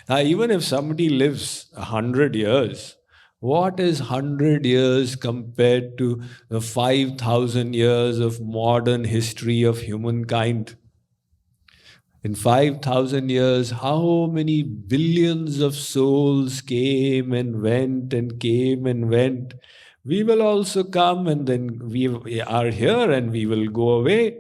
Now, even if somebody lives 100 years, what is 100 years compared to the 5,000 years of modern history of humankind? In 5,000 years, how many billions of souls came and went and came and went? We will also come, and then we are here and we will go away.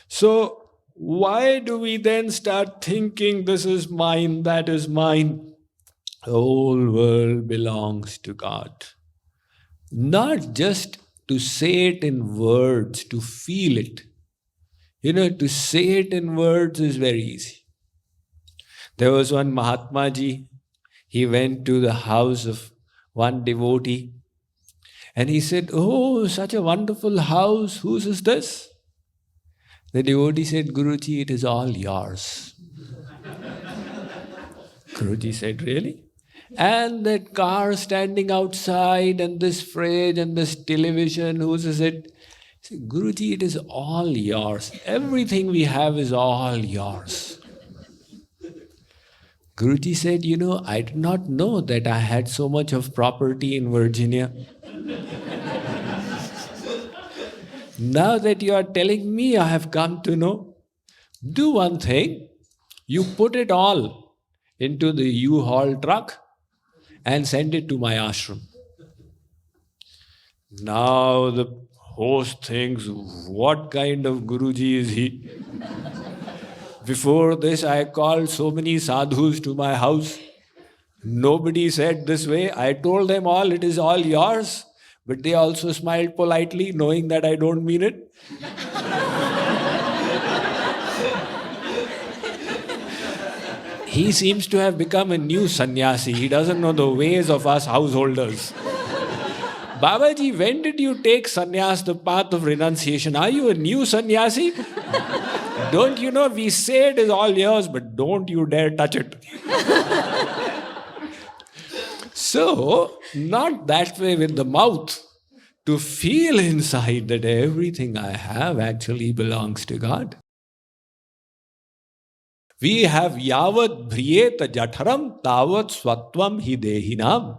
So, why do we then start thinking this is mine, that is mine? The whole world belongs to God. Not just to say it in words, to feel it. To say it in words is very easy. There was one Mahatma Ji, he went to the house of one devotee and he said, "Oh, such a wonderful house, whose is this?" The devotee said, "Guruji, it is all yours." Guruji said, "Really?" And that car standing outside, and this fridge, and this television, whose is it? He said, "Guruji, it is all yours. Everything we have is all yours." Guruji said, "I did not know that I had so much of property in Virginia. Now that you are telling me, I have come to know. Do one thing. You put it all into the U-Haul truck and send it to my ashram." Now the host thinks, what kind of Guruji is he? Before this, I called so many sadhus to my house. Nobody said this way. I told them all, it is all yours. But they also smiled politely, knowing that I don't mean it. He seems to have become a new sannyasi. He doesn't know the ways of us householders. Babaji, when did you take sannyas, the path of renunciation? Are you a new sannyasi? Don't you know, we say it is all yours, but don't you dare touch it. So, not that way with the mouth, to feel inside that everything I have actually belongs to God. We have yavat bhriyeta jatharam tavat swatvam hi dehinam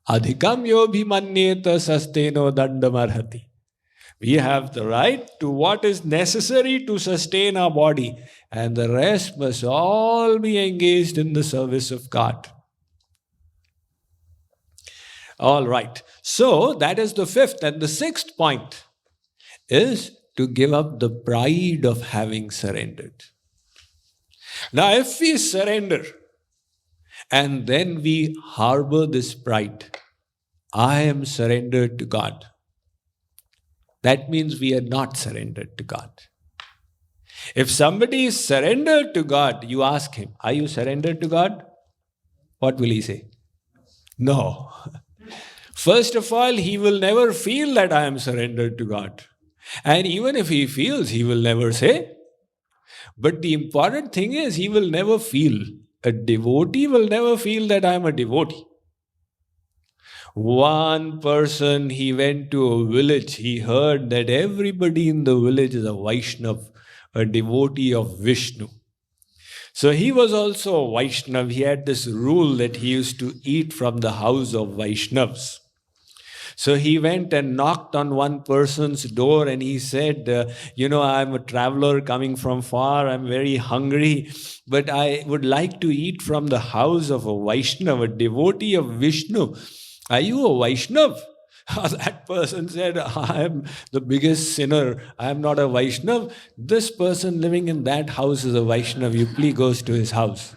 adhikam yobhimanyeta sasteno dandamarhati. We have the right to what is necessary to sustain our body, and the rest must all be engaged in the service of God. All right. So that is the fifth. And the sixth point is to give up the pride of having surrendered. Now, if we surrender and then we harbor this pride, I am surrendered to God, that means we are not surrendered to God. If somebody is surrendered to God, you ask him, are you surrendered to God? What will he say? No. First of all, he will never feel that I am surrendered to God. And even if he feels, he will never say. But the important thing is, he will never feel. A devotee will never feel that I am a devotee. One person, he went to a village. He heard that everybody in the village is a Vaishnav, a devotee of Vishnu. So he was also a Vaishnav. He had this rule that he used to eat from the house of Vaishnavs. So he went and knocked on one person's door and he said, I'm a traveler coming from far. I'm very hungry, but I would like to eat from the house of a Vaishnava, a devotee of Vishnu. Are you a Vaishnav? That person said, I am the biggest sinner. I am not a Vaishnav. This person living in that house is a Vaishnav. You please goes to his house.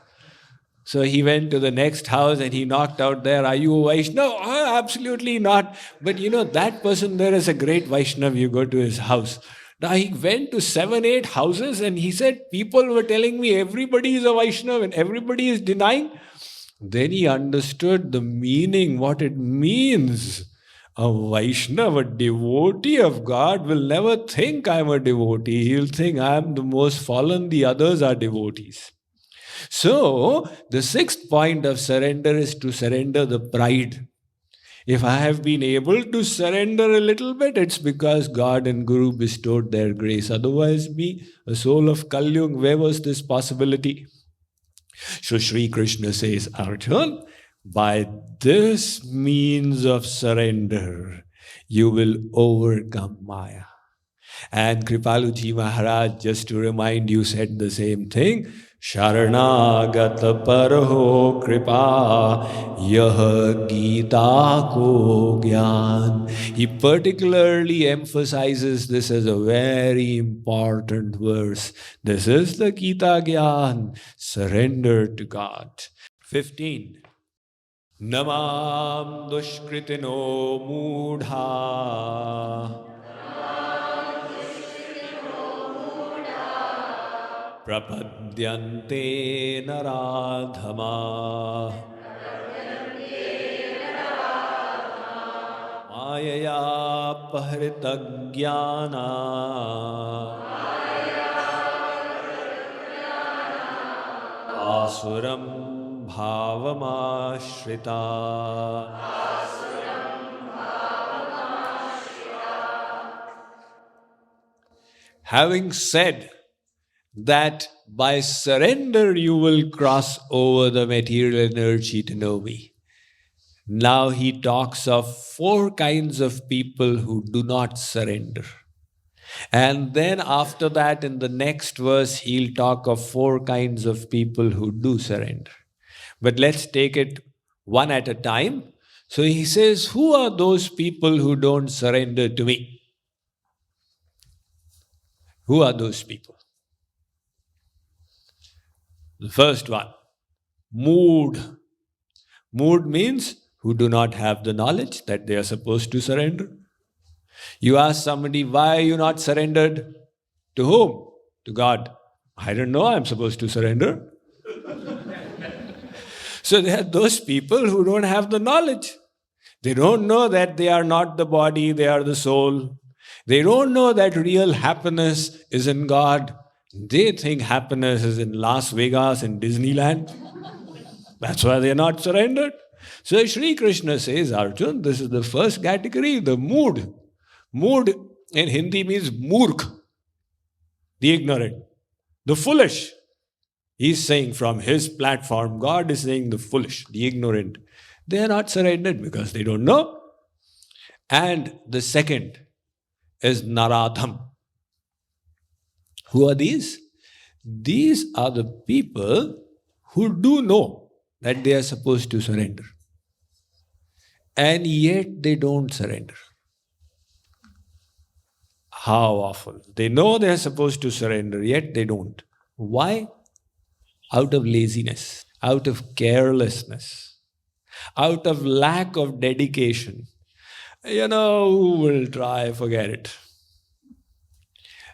So he went to the next house and he knocked out there, are you a Vaishnav? Oh, absolutely not. But that person there is a great Vaishnav. You go to his house. Now he went to 7, 8 houses and he said, people were telling me everybody is a Vaishnav and everybody is denying. Then he understood the meaning, what it means. A Vaishnava, a devotee of God, will never think I am a devotee. He'll think I am the most fallen, the others are devotees. So, the sixth point of surrender is to surrender the pride. If I have been able to surrender a little bit, it's because God and Guru bestowed their grace. Otherwise, me, a soul of Kalyug, where was this possibility? So Sri Krishna says, Arjun, by this means of surrender, you will overcome Maya. And Kripaluji Maharaj, just to remind you, said the same thing. Sharanagata parho kripa yah gita ko gyan. He particularly emphasizes this as a very important verse. This is the Gita Gyan, surrender to God. 15. Namam dushkritino mudha prapadyante naradhama mayaya pahritagyana asuram bhavamashrita. Having said that by surrender you will cross over the material energy to know me, now he talks of 4 kinds of people who do not surrender. And then after that, in the next verse, he'll talk of 4 kinds of people who do surrender. But let's take it one at a time. So he says, who are those people who don't surrender to me? Who are those people? The first one, mood. Mood means who do not have the knowledge that they are supposed to surrender. You ask somebody, why are you not surrendered? To whom? To God. I don't know, I'm supposed to surrender. So there are those people who don't have the knowledge. They don't know that they are not the body, they are the soul. They don't know that real happiness is in God. They think happiness is in Las Vegas and Disneyland. That's why they are not surrendered. So Sri Krishna says, Arjun, this is the first category, the mood. Mood in Hindi means murkh, the ignorant, the foolish. He's saying from his platform, God is saying the foolish, the ignorant. They are not surrendered because they don't know. And the second is Naradham. Who are these? These are the people who do know that they are supposed to surrender. And yet they don't surrender. How awful. They know they are supposed to surrender, yet they don't. Why? Out of laziness, out of carelessness, out of lack of dedication. Who will try? Forget it.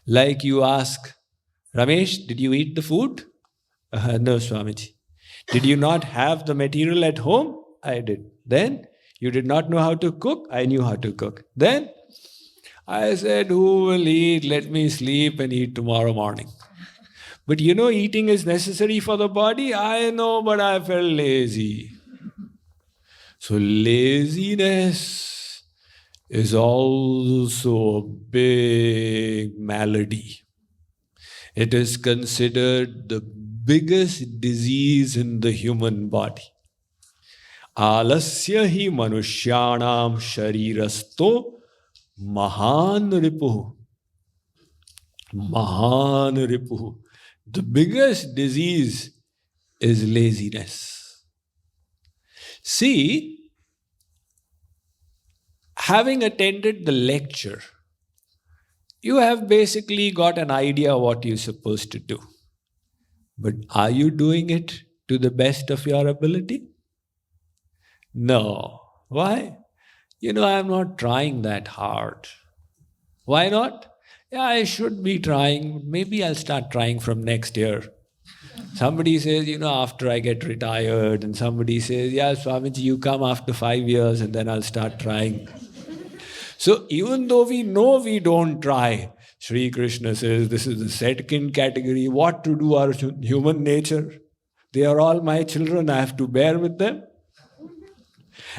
Like you ask, Ramesh, did you eat the food? No, Swamiji. Did you not have the material at home? I did. Then, you did not know how to cook? I knew how to cook. Then, I said, who will eat? Let me sleep and eat tomorrow morning. But eating is necessary for the body. I know, but I felt lazy. So laziness is also a big malady. It is considered the biggest disease in the human body. Alasya hi manushyanam sharirasto mahan ripuh. Mahan ripuh. The biggest disease is laziness. See, having attended the lecture, you have basically got an idea what you're supposed to do. But are you doing it to the best of your ability? No. Why? I'm not trying that hard. Why not? Yeah, I should be trying. Maybe I'll start trying from next year. Somebody says, after I get retired, and somebody says, yeah, Swamiji, you come after 5 years and then I'll start trying. So even though we know we don't try, Sri Krishna says this is the second category. What to do our human nature? They are all my children. I have to bear with them.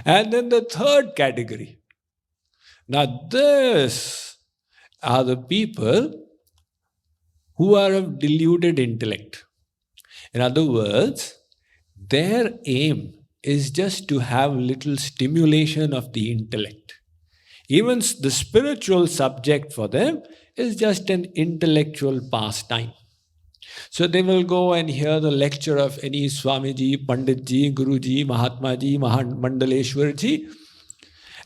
And then the third category. Now this are the people who are of deluded intellect. In other words, Their aim is just to have little stimulation of the intellect. Even the spiritual subject for them is just an intellectual pastime. So they will go and hear the lecture of any Swamiji, Panditji, Guruji, Mahatmaji, Mandaleshwarji,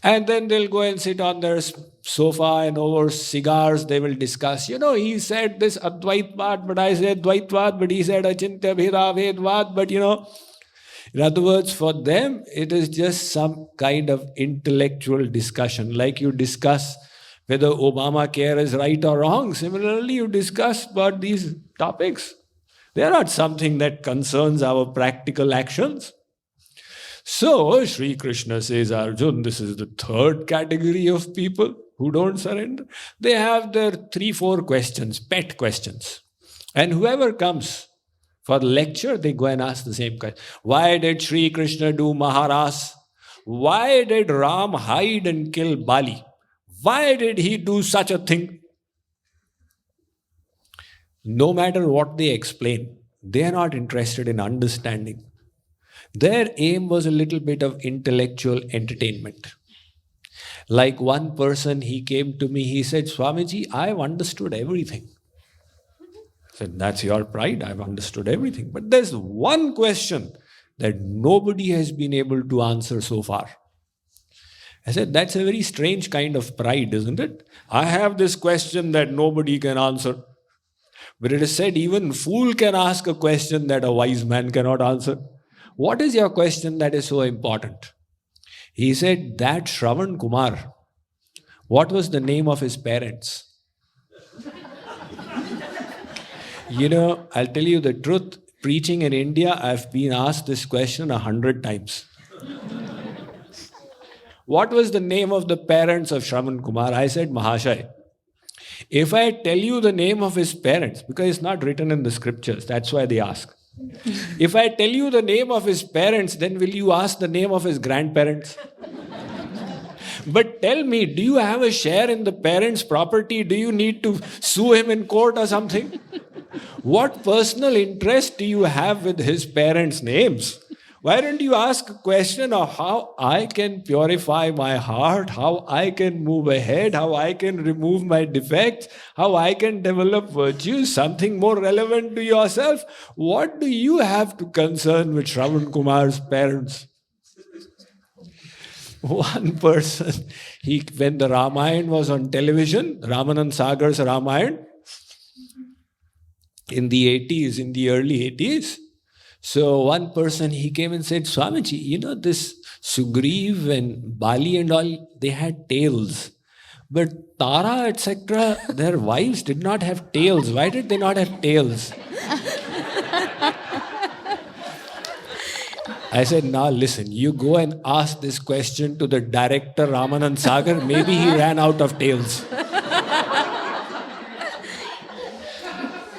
and then they'll go and sit on their sofa and over cigars they will discuss. He said this Advaitvad, but I said Dvaitvad, but he said Achintya Bheda Vedvad, but in other words, for them, it is just some kind of intellectual discussion, like you discuss whether Obamacare is right or wrong. Similarly, you discuss about these topics. They are not something that concerns our practical actions. So, Sri Krishna says, Arjun, this is the third category of people who don't surrender. They have their 3-4 questions, pet questions. And whoever comes for the lecture, they go and ask the same question. Why did Sri Krishna do Maharas? Why did Ram hide and kill Bali? Why did he do such a thing? No matter what they explain, they are not interested in understanding. Their aim was a little bit of intellectual entertainment. Like one person, he came to me, he said, Swamiji, I've understood everything. I said, that's your pride, I've understood everything. But there's one question that nobody has been able to answer so far. I said, that's a very strange kind of pride, isn't it? I have this question that nobody can answer. But it is said, even fool can ask a question that a wise man cannot answer. What is your question that is so important? He said, that Shravan Kumar, what was the name of his parents? I'll tell you the truth. Preaching in India, I've been asked this question 100 times. What was the name of the parents of Shravan Kumar? I said, Mahashaya. If I tell you the name of his parents, because it's not written in the scriptures, that's why they ask. If I tell you the name of his parents, then will you ask the name of his grandparents? But tell me, do you have a share in the parents' property? Do you need to sue him in court or something? What personal interest do you have with his parents' names? Why don't you ask a question of how I can purify my heart, how I can move ahead, how I can remove my defects, how I can develop virtues, something more relevant to yourself? What do you have to concern with Shravan Kumar's parents? One person, when the Ramayana was on television, Ramanand Sagar's Ramayana, in the early 80s, so one person, he came and said, Swamiji, this Sugriv and Bali and all, they had tails. But Tara, etc., their wives did not have tails. Why did they not have tails? I said, now listen, you go and ask this question to the director Ramanand Sagar. Maybe he ran out of tails.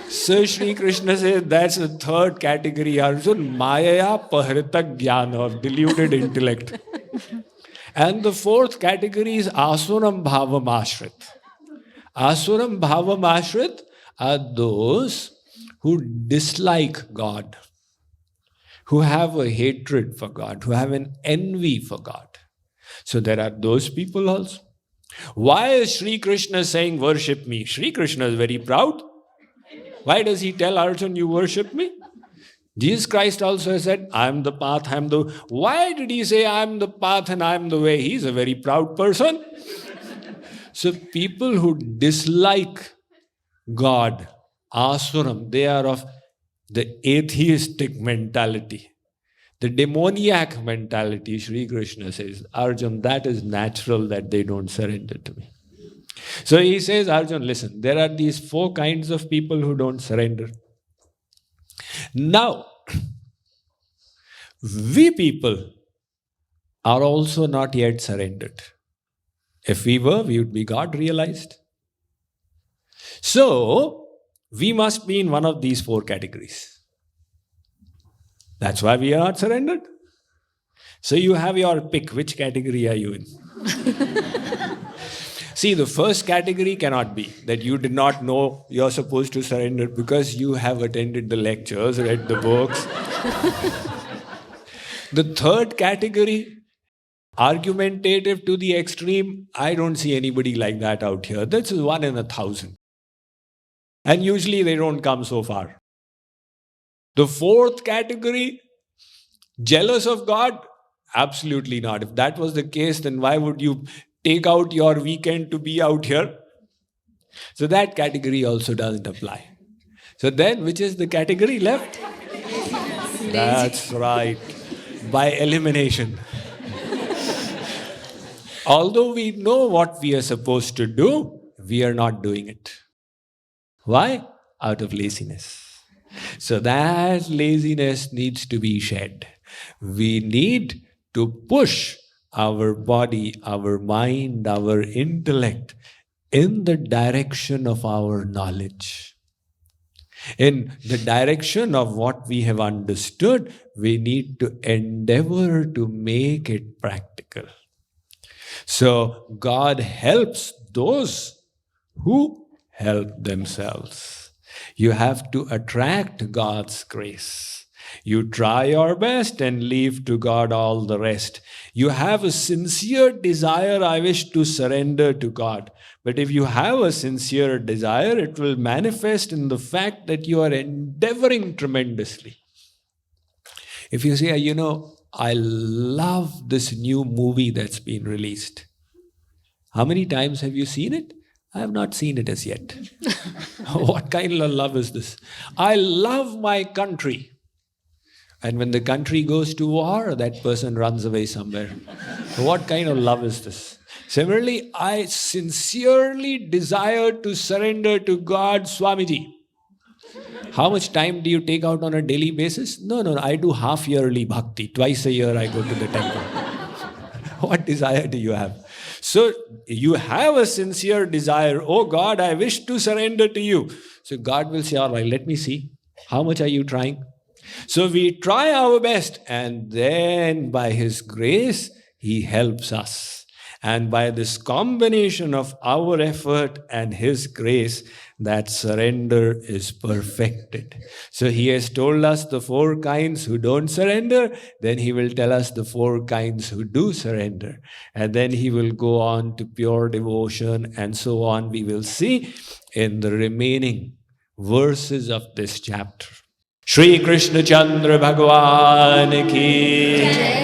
So Sri Krishna says that's the third category, Arjun, Maya Pahrita Jnana, of deluded intellect. And the fourth category is Asuram Bhavam Ashrit. Asuram Bhavam Ashrit are those who dislike God, who have a hatred for God, who have an envy for God. So there are those people also. Why is Sri Krishna saying, worship me? Sri Krishna is very proud. Why does he tell Arjun, you worship me? Jesus Christ also said, I am the path, I am the... Why did he say, I am the path and I am the way? He's a very proud person. So people who dislike God, Asuram, they are of the atheistic mentality, the demoniac mentality. Sri Krishna says, Arjun, that is natural that they don't surrender to me. So he says, Arjun, listen, there are these 4 kinds of people who don't surrender. Now, we people are also not yet surrendered. If we were, we would be God realized. So, we must be in one of these 4 categories. That's why we are not surrendered. So you have your pick. Which category are you in? See, the first category cannot be that you did not know you're supposed to surrender because you have attended the lectures, read the books. The third category, argumentative to the extreme, I don't see anybody like that out here. This is 1 in 1,000. And usually they don't come so far. The fourth category, jealous of God? Absolutely not. If that was the case, then why would you take out your weekend to be out here? So that category also doesn't apply. So then, which is the category left? That's right. By elimination. Although we know what we are supposed to do, we are not doing it. Why? Out of laziness. So that laziness needs to be shed. We need to push our body, our mind, our intellect in the direction of our knowledge. In the direction of what we have understood, we need to endeavor to make it practical. So God helps those who help themselves. You have to attract God's grace. You try your best and leave to God all the rest. You have a sincere desire, I wish to surrender to God. But if you have a sincere desire, it will manifest in the fact that you are endeavoring tremendously. If you say, I love this new movie that's been released. How many times have you seen it? I have not seen it as yet. What kind of love is this? I love my country. And when the country goes to war, that person runs away somewhere. What kind of love is this? Similarly, I sincerely desire to surrender to God, Swamiji. How much time do you take out on a daily basis? No, I do half-yearly bhakti. Twice a year I go to the temple. What desire do you have? So you have a sincere desire. Oh God, I wish to surrender to you. So God will say, all right, let me see. How much are you trying? So we try our best, and then by His grace, He helps us. And by this combination of our effort and His grace, that surrender is perfected. So He has told us the 4 kinds who don't surrender. Then He will tell us the 4 kinds who do surrender. And then He will go on to pure devotion and so on. We will see in the remaining verses of this chapter. Shri Krishna Chandra Bhagwan ki